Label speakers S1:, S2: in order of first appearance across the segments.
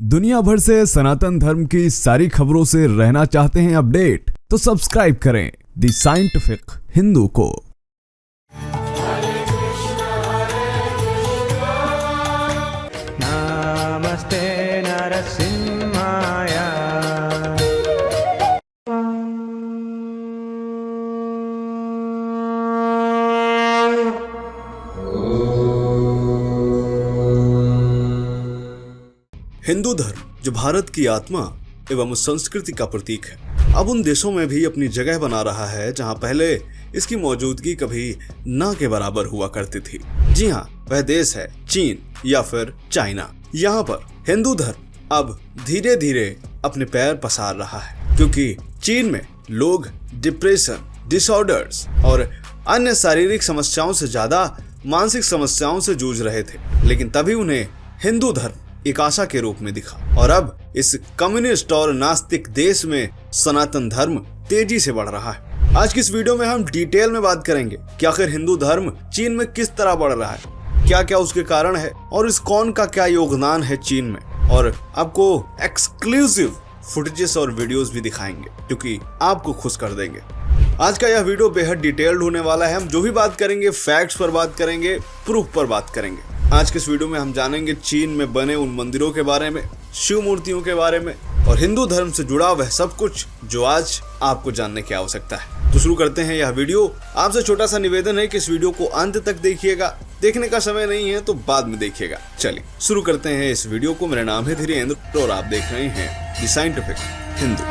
S1: दुनिया भर से सनातन धर्म की सारी खबरों से रहना चाहते हैं अपडेट, तो सब्सक्राइब करें द साइंटिफिक हिंदू को।
S2: नमस्ते नरसिंहाय।
S3: हिंदू धर्म जो भारत की आत्मा एवं संस्कृति का प्रतीक है, अब उन देशों में भी अपनी जगह बना रहा है जहां पहले इसकी मौजूदगी कभी ना के बराबर हुआ करती थी। जी हाँ, वह देश है चीन या फिर चाइना। यहाँ पर हिंदू धर्म अब धीरे धीरे अपने पैर पसार रहा है, क्योंकि चीन में लोग डिप्रेशन, डिसऑर्डर्स और अन्य शारीरिक समस्याओं से ज्यादा मानसिक समस्याओं से जूझ रहे थे। लेकिन तभी उन्हें हिंदू धर्म एक आशा के रूप में दिखा और अब इस कम्युनिस्ट और नास्तिक देश में सनातन धर्म तेजी से बढ़ रहा है। आज की इस वीडियो में हम डिटेल में बात करेंगे कि आखिर हिंदू धर्म चीन में किस तरह बढ़ रहा है, क्या क्या उसके कारण है और इस्कॉन का क्या योगदान है चीन में, और आपको एक्सक्लूसिव फुटेजेस और वीडियोस भी दिखाएंगे क्योंकि आपको खुश कर देंगे। आज का यह वीडियो बेहद डिटेल्ड होने वाला है। हम जो भी बात करेंगे फैक्ट्स पर बात करेंगे, प्रूफ पर बात करेंगे। आज के इस वीडियो में हम जानेंगे चीन में बने उन मंदिरों के बारे में, शिव मूर्तियों के बारे में और हिंदू धर्म से जुड़ा वह सब कुछ जो आज आपको जानने की आवश्यकता है। तो शुरू करते हैं यह वीडियो। आपसे छोटा सा निवेदन है कि इस वीडियो को अंत तक देखिएगा। देखने का समय नहीं है तो बाद में देखिएगा। चलिए शुरू करते हैं इस वीडियो को। मेरा नाम है धीरेन्द्र और आप देख रहे हैं द साइंटिफिक हिंदू।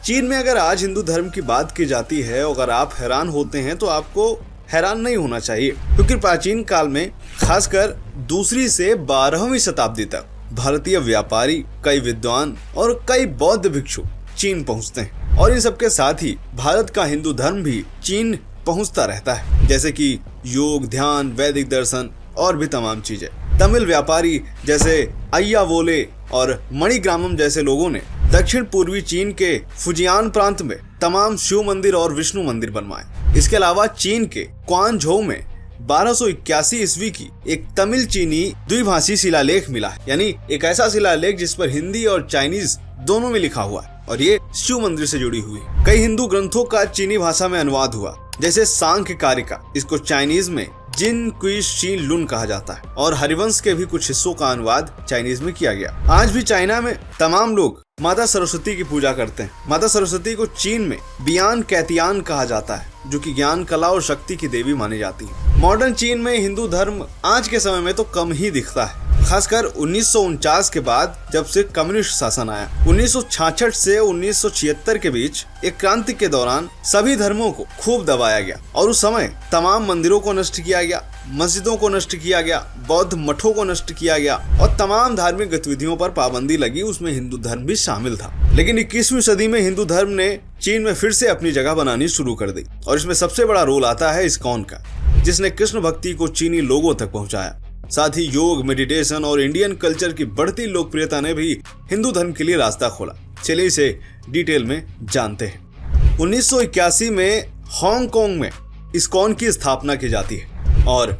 S3: चीन में अगर आज हिंदू धर्म की बात की जाती है, अगर आप हैरान होते हैं तो आपको हैरान नहीं होना चाहिए, क्योंकि प्राचीन काल में खासकर दूसरी से 12वीं शताब्दी तक भारतीय व्यापारी, कई विद्वान और कई बौद्ध भिक्षु चीन पहुंचते हैं और इन सबके साथ ही भारत का हिंदू धर्म भी चीन पहुंचता रहता है, जैसे कि योग, ध्यान, वैदिक दर्शन और भी तमाम चीजें। तमिल व्यापारी जैसे अय्यावोले और मणिग्रामम जैसे लोगों ने दक्षिण पूर्वी चीन के फुजियान प्रांत में तमाम शिव मंदिर और विष्णु मंदिर बनवाए। इसके अलावा चीन के क्वानझोउ में 1281 ईस्वी की एक तमिल चीनी द्विभाषी शिलालेख मिला है, यानी एक ऐसा शिलालेख जिस पर हिंदी और चाइनीज दोनों में लिखा हुआ है और ये शिव मंदिर से जुड़ी हुई है। कई हिंदू ग्रंथों का चीनी भाषा में अनुवाद हुआ, जैसे सांख्य कारिका, इसको चाइनीज में जिन क्वी शीन लुन कहा जाता है, और हरिवंश के भी कुछ हिस्सों का अनुवाद चाइनीज में किया गया। आज भी चाइना में तमाम लोग माता सरस्वती की पूजा करते हैं। माता सरस्वती को चीन में बियान कैतियान कहा जाता है, जो कि ज्ञान, कला और शक्ति की देवी मानी जाती है। मॉडर्न चीन में हिंदू धर्म आज के समय में तो कम ही दिखता है, खासकर 1949 के बाद जब से कम्युनिस्ट शासन आया। 1966 से 1976 के बीच एक क्रांति के दौरान सभी धर्मों को खूब दबाया गया और उस समय तमाम मंदिरों को नष्ट किया गया, मस्जिदों को नष्ट किया गया, बौद्ध मठों को नष्ट किया गया और तमाम धार्मिक गतिविधियों पर पाबंदी लगी। उसमें हिंदू धर्म भी शामिल था। लेकिन 21वीं सदी में हिंदू धर्म ने चीन में फिर से अपनी जगह बनानी शुरू कर दी और इसमें सबसे बड़ा रोल आता है इस्कॉन का, जिसने कृष्ण भक्ति को चीनी लोगों तक पहुंचाया। साथ ही योग, मेडिटेशन और इंडियन कल्चर की बढ़ती लोकप्रियता ने भी हिंदू धर्म के लिए रास्ता खोला। चलिए इसे डिटेल में जानते हैं। 1981 में हांगकांग में इस्कॉन की स्थापना की जाती है और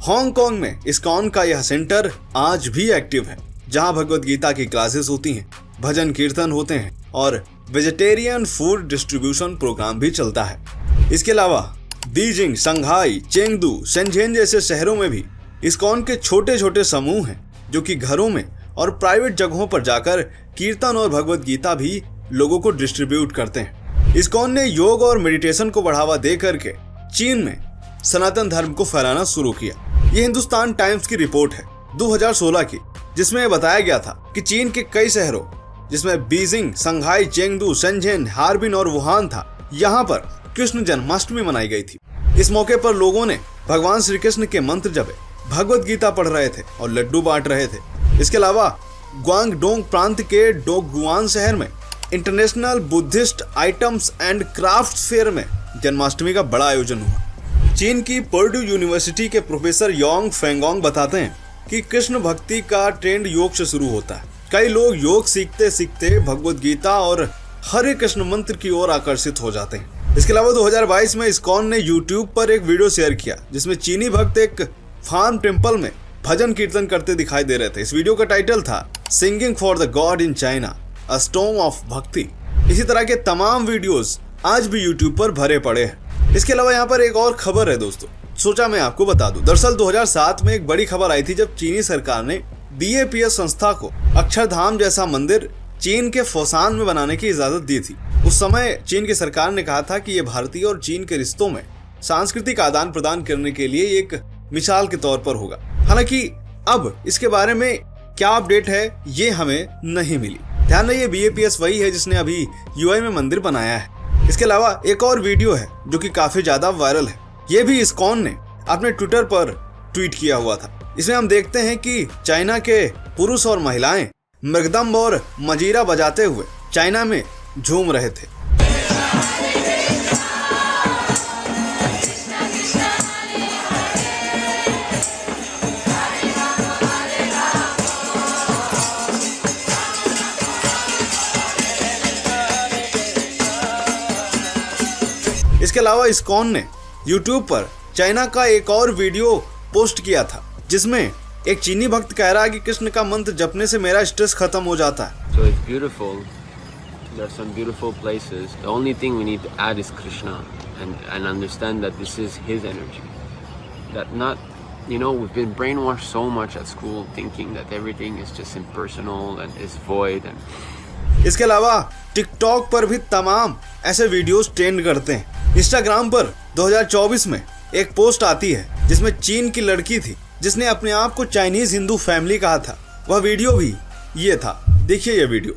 S3: हांगकांग में इस्कॉन का यह सेंटर आज भी एक्टिव है, जहां भगवत गीता की क्लासेस होती हैं, भजन कीर्तन होते हैं और वेजिटेरियन फूड डिस्ट्रीब्यूशन प्रोग्राम भी चलता है। इसके अलावा बीजिंग, शंघाई, चेंगडू, शेंझेन जैसे शहरों में भी इस्कॉन के छोटे छोटे समूह हैं, जो कि घरों में और प्राइवेट जगहों पर जाकर कीर्तन और भगवत गीता भी लोगों को डिस्ट्रीब्यूट करते हैं। इस्कॉन ने योग और मेडिटेशन को बढ़ावा दे करके चीन में सनातन धर्म को फैलाना शुरू किया। ये हिंदुस्तान टाइम्स की रिपोर्ट है 2016 की, जिसमें बताया गया था कि चीन के कई शहरों, जिसमें Beijing, Shanghai, Chengdu, Shenzhen, Harbin और वुहान था, यहाँ पर कृष्ण जन्माष्टमी मनाई गई थी। इस मौके पर लोगों ने भगवान श्री कृष्ण के मंत्र जपे, भगवत गीता पढ़ रहे थे और लड्डू बांट रहे थे। इसके अलावा ग्वांगडोंग प्रांत के डोगुआन शहर में international Buddhist items and craft fair में जन्माष्टमी का बड़ा आयोजन हुआ। चीन की पर्ड्यू यूनिवर्सिटी के प्रोफेसर योंग फेंगोंग बताते हैं कि कृष्ण भक्ति का ट्रेंड योग से शुरू होता है। कई लोग योग सीखते सीखते भगवत गीता और हरे कृष्ण मंत्र की ओर आकर्षित हो जाते हैं। इसके अलावा 2022 में इस्कॉन ने YouTube पर एक वीडियो शेयर किया, जिसमें चीनी भक्त एक फार्म टेम्पल में भजन कीर्तन करते दिखाई दे रहे थे। इस वीडियो का टाइटल था singing for the God in China, a storm of भक्ति। इसी तरह के तमाम वीडियोस आज भी यूट्यूब पर भरे पड़े हैं। इसके अलावा यहाँ पर एक और खबर है दोस्तों, सोचा मैं आपको बता दूं। दरअसल 2007 में एक बड़ी खबर आई थी जब चीनी सरकार ने BAPS संस्था को अक्षरधाम जैसा मंदिर चीन के फोसान में बनाने की इजाजत दी थी। उस समय चीन की सरकार ने कहा था कि यह भारतीय और चीन के रिश्तों में सांस्कृतिक आदान प्रदान करने के लिए एक मिसाल के तौर पर होगा। हालांकि अब इसके बारे में क्या अपडेट है ये हमें नहीं मिली। ध्यान रहे BAPS वही है जिसने अभी UI में मंदिर बनाया है। इसके अलावा एक और वीडियो है जो कि काफी ज्यादा वायरल है। ये भी इस्कॉन ने अपने ट्विटर पर ट्वीट किया हुआ था। इसमें हम देखते हैं कि चाइना के पुरुष और महिलाएं मृदंग और मजीरा बजाते हुए चाइना में झूम रहे थे। इसके अलावा इस्कॉन ने YouTube पर चाइना का एक और वीडियो पोस्ट किया था जिसमें एक चीनी भक्त कह रहा है कि कृष्ण का मंत्र जपने से मेरा स्ट्रेस खत्म हो जाता है।
S2: So it's beautiful. There are some beautiful places. The only thing we need to add is Krishna and understand that this is his energy. That not, we've been brainwashed so much at school thinking that everything is just impersonal and is void and
S3: इसके अलावा TikTok पर भी तमाम ऐसे videos trend करते हैं। Instagram पर 2024 में एक पोस्ट आती है जिसमें चीन की लड़की थी जिसने अपने आप को चाइनीज हिंदू फैमिली कहा था। वह वीडियो भी ये था, देखिए ये video.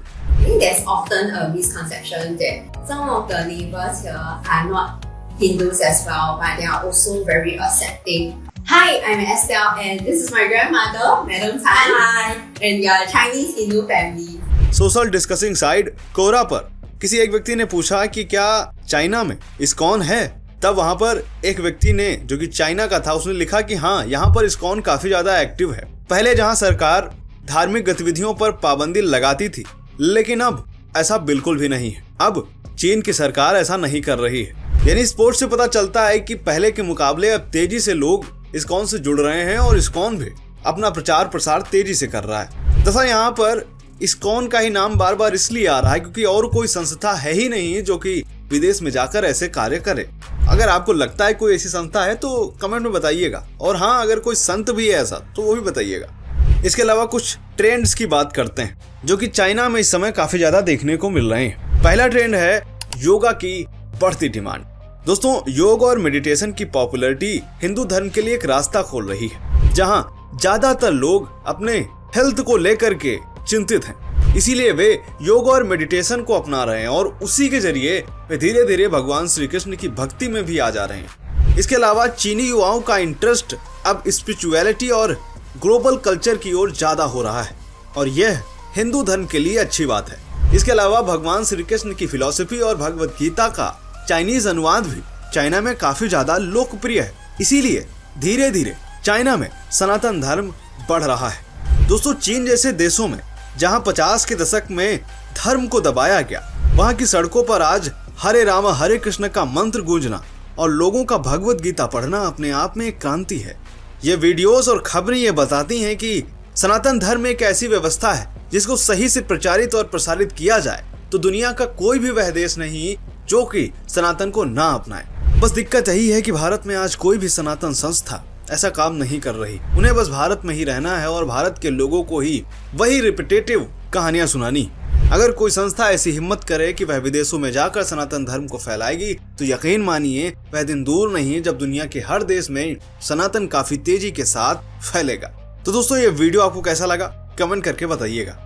S4: There's often a misconception that some of the neighbors here are not Hindus as well, but they are also very accepting. Hi, I'm Estelle and this is my grandmother, Madam Tan. Hi. And we are a Chinese Hindu family.
S3: Social discussing site Quora पर किसी एक व्यक्ति ने पूछा कि क्या China में ISKCON है। तब वहां पर एक व्यक्ति ने जो कि चाइना का था उसने लिखा कि हाँ, यहाँ पर इस्कॉन काफी ज्यादा एक्टिव है। पहले जहाँ सरकार धार्मिक गतिविधियों पर पाबंदी लगाती थी, लेकिन अब ऐसा बिल्कुल भी नहीं है। अब चीन की सरकार ऐसा नहीं कर रही है। यानी स्पोर्ट्स से पता चलता है कि पहले के मुकाबले अब तेजी से लोग इस्कॉन से जुड़ रहे हैं और इस्कॉन भी अपना प्रचार प्रसार तेजी से कर रहा है। तथा यहाँ पर इस्कॉन का ही नाम बार बार इसलिए आ रहा है क्योंकि और कोई संस्था है ही नहीं जो कि विदेश में जाकर ऐसे कार्य करे। अगर आपको लगता है कोई ऐसी संस्था है तो कमेंट में बताइएगा, और हाँ, अगर कोई संत भी है ऐसा तो वो भी बताइएगा। इसके अलावा कुछ ट्रेंड्स की बात करते हैं जो कि चाइना में इस समय काफी ज्यादा देखने को मिल रहे हैं। पहला ट्रेंड है योगा की बढ़ती डिमांड। दोस्तों, योग और मेडिटेशन की पॉपुलैरिटी हिंदू धर्म के लिए एक रास्ता खोल रही है जहां ज्यादातर लोग अपने हेल्थ को लेकर के चिंतित हैं। इसीलिए वे योग और मेडिटेशन को अपना रहे हैं और उसी के जरिए वे धीरे धीरे भगवान श्री कृष्ण की भक्ति में भी आ जा रहे हैं। इसके अलावा चीनी युवाओं का इंटरेस्ट अब स्पिरिचुअलिटी और ग्लोबल कल्चर की ओर ज्यादा हो रहा है और यह हिंदू धर्म के लिए अच्छी बात है। इसके अलावा भगवान श्री कृष्ण की फिलॉसफी और भगवत गीता का चाइनीज अनुवाद भी चाइना में काफी ज्यादा लोकप्रिय है। इसीलिए धीरे धीरे चाइना में सनातन धर्म बढ़ रहा है। दोस्तों, चीन जैसे देशों में जहां 50 के दशक में धर्म को दबाया गया, वहां की सड़कों पर आज हरे राम हरे कृष्ण का मंत्र गूंजना और लोगों का भगवत गीता पढ़ना अपने आप में एक क्रांति है। ये वीडियोस और खबरें ये बताती हैं कि सनातन धर्म एक ऐसी व्यवस्था है जिसको सही से प्रचारित और प्रसारित किया जाए तो दुनिया का कोई भी वह देश नहीं जो कि सनातन को ना अपनाए। बस दिक्कत यही है कि भारत में आज कोई भी सनातन संस्था ऐसा काम नहीं कर रही। उन्हें बस भारत में ही रहना है और भारत के लोगों को ही वही रिपीटेटिव कहानियां सुनानी। अगर कोई संस्था ऐसी हिम्मत करे कि वह विदेशों में जाकर सनातन धर्म को फैलाएगी तो यकीन मानिए वह दिन दूर नहीं जब दुनिया के हर देश में सनातन काफी तेजी के साथ फैलेगा। तो दोस्तों, ये वीडियो आपको कैसा लगा कमेंट करके बताइएगा।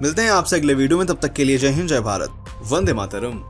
S3: मिलते हैं आपसे अगले वीडियो में, तब तक के लिए जय हिंद, जय भारत, वंदे मातरम।